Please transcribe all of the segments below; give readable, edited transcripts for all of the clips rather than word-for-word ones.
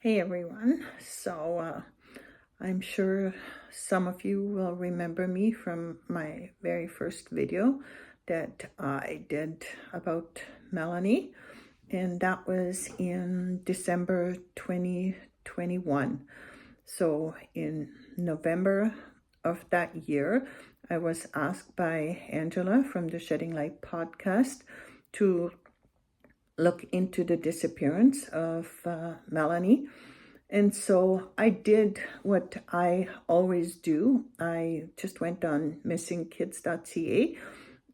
Hey everyone. I'm sure some of you will remember me from my very first video that I did about Melanie, and that was in December 2021. So in November of that year, I was asked by Angela from the Shedding Light podcast to look into the disappearance of Melanie. And so I did what I always do. I just went on missingkids.ca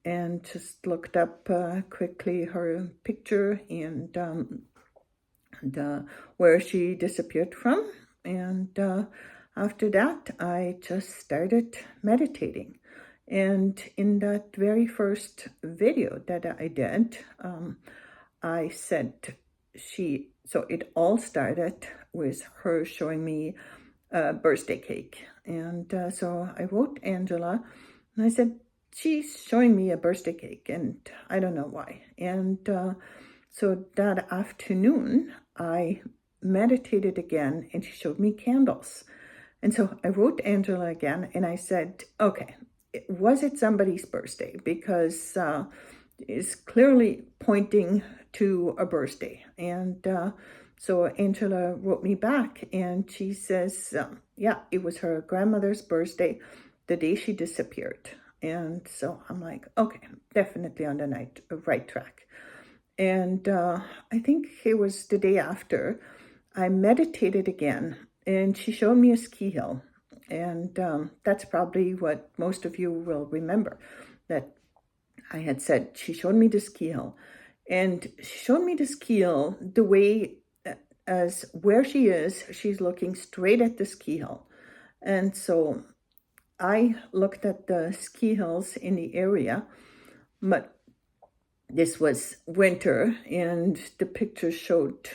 and just looked up quickly her picture and where she disappeared from. And after that, I just started meditating. And in that very first video that I did, I said so it all started with her showing me a birthday cake. And so I wrote Angela and I said, she's showing me a birthday cake and I don't know why. And so that afternoon, I meditated again and she showed me candles. And so I wrote Angela again and I said, okay, was it somebody's birthday? Because it's clearly pointing to a birthday. And so Angela wrote me back and she says, yeah, it was her grandmother's birthday the day she disappeared. And so I'm like, okay, definitely on the right track. And I think it was the day after I meditated again and she showed me a ski hill. And that's probably what most of you will remember, that I had said she showed me the ski hill. And she showed me the ski hill the way as where she is, she's looking straight at the ski hill. And so I looked at the ski hills in the area, but this was winter and the picture showed,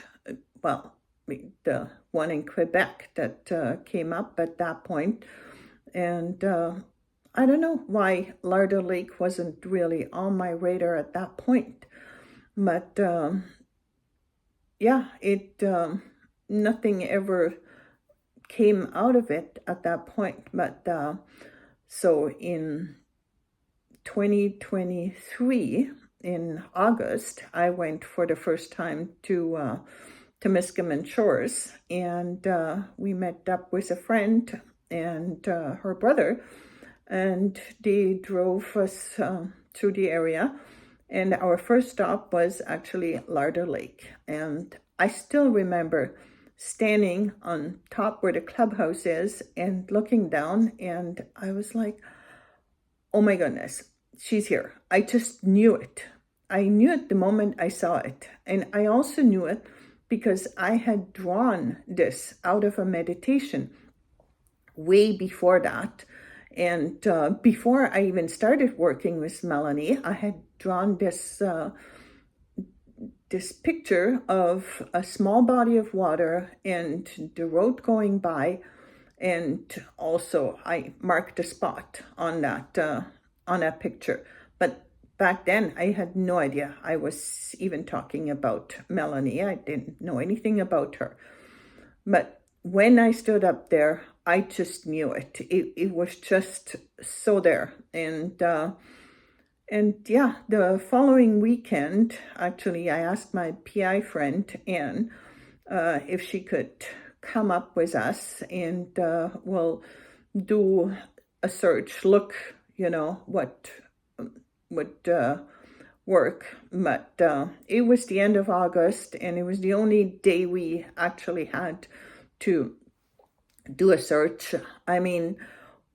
well, the one in Quebec that came up at that point. And I don't know why Larder Lake wasn't really on my radar at that point. But yeah, nothing ever came out of it at that point. But so in 2023, in August, I went for the first time to Temiskaming Shores, and we met up with a friend and her brother, and they drove us through the area. And our first stop was actually Larder Lake. And I still remember standing on top where the clubhouse is and looking down. And I was like, oh my goodness, she's here. I just knew it. I knew it the moment I saw it. And I also knew it because I had drawn this out of a meditation way before that. And before I even started working with Melanie, I had drawn this picture of a small body of water and the road going by, and also I marked a spot on that picture. But back then, I had no idea I was even talking about Melanie. I didn't know anything about her. But when I stood up there, I just knew it. It was just so there. And yeah, the following weekend, actually, I asked my PI friend, Anne, if she could come up with us and we'll do a search, look, what would work. But it was the end of August and it was the only day we actually had to do a search. I mean,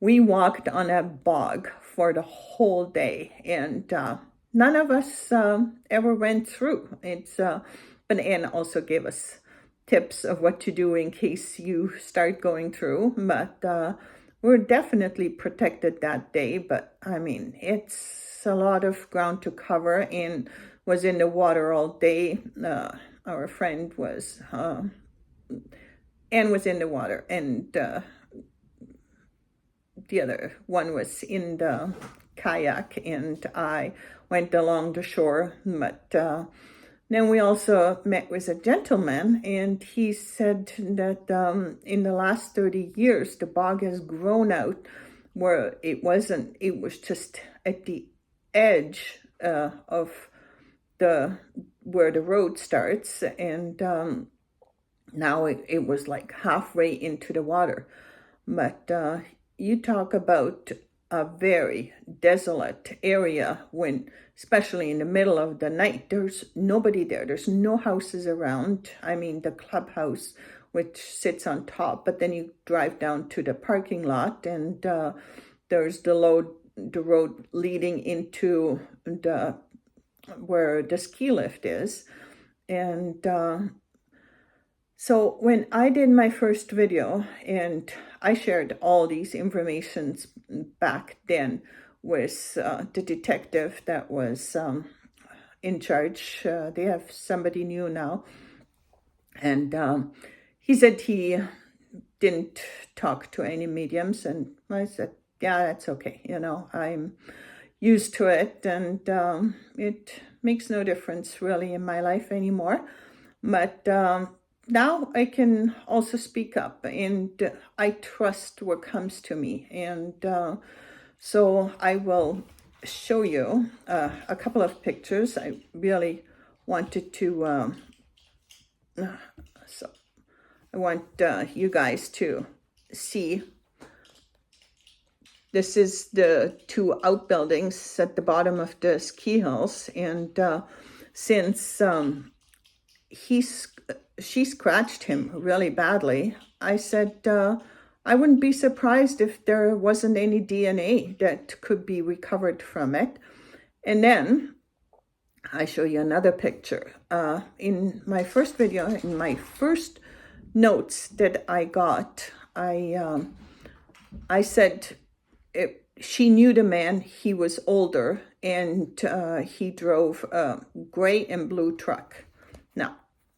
we walked on a bog for the whole day and none of us ever went through. But Anne also gave us tips of what to do in case you start going through. But we're definitely protected that day. But I mean, it's a lot of ground to cover and was in the water all day. Our friend was... Anne was in the water, and the other one was in the kayak, and I went along the shore. But Then we also met with a gentleman, and he said that in the last 30 years, the bog has grown out where it was just at the edge of where the road starts, and now it was like halfway into the water. But you talk about a very desolate area when, especially in the middle of the night, there's nobody there. There's no houses around. I mean, the clubhouse, which sits on top, but then you drive down to the parking lot, and there's the road leading into where the ski lift is. And so when I did my first video, and I shared all these informations back then with the detective that was in charge. They have somebody new now. And he said he didn't talk to any mediums. And I said, yeah, that's okay. You know, I'm used to it, and it makes no difference really in my life anymore. But now I can also speak up, and I trust what comes to me. And so I will show you a couple of pictures. I really wanted to, so I want you guys to see. This is the two outbuildings at the bottom of the ski hills, and since she scratched him really badly, I said I wouldn't be surprised if there wasn't any DNA that could be recovered from it. And then I show you another picture. In my first video, in my first notes that I got, I said she knew the man. He was older, and he drove a gray and blue truck. Now,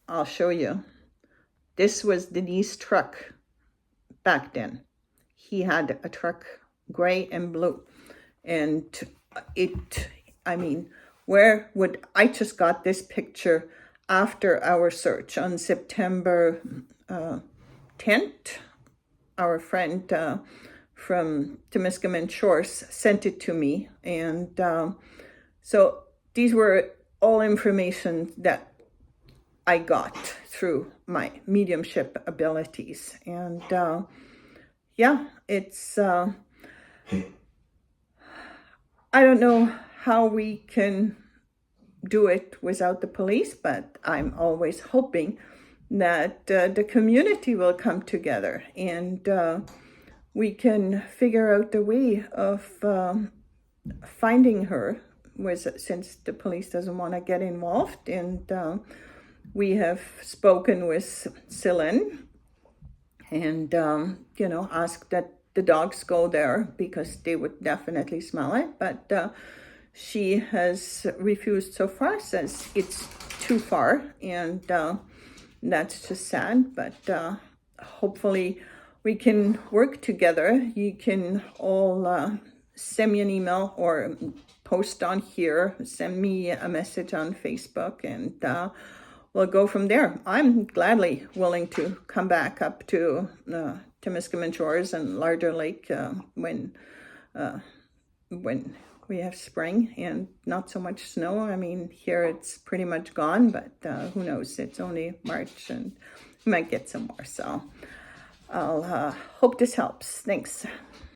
I'll show you. This was Denise's truck back then. He had a truck, gray and blue. And I mean, I just got this picture after our search on September 10th. Our friend from Temiskaming Shores sent it to me. And so these were all information that I got through my mediumship abilities. And yeah, it's, I don't know how we can do it without the police, but I'm always hoping that the community will come together, and we can figure out a way of finding her, since the police doesn't want to get involved. And we have spoken with Celine, and asked that the dogs go there because they would definitely smell it. But she has refused so far, says it's too far, and that's just sad. But hopefully we can work together. You can all send me an email or post on here, send me a message on Facebook, and we'll go from there. I'm gladly willing to come back up to Temiskaming Shores and Larder Lake when we have spring and not so much snow. I mean, here it's pretty much gone, but who knows? It's only March, and we might get some more. So I'll hope this helps. Thanks.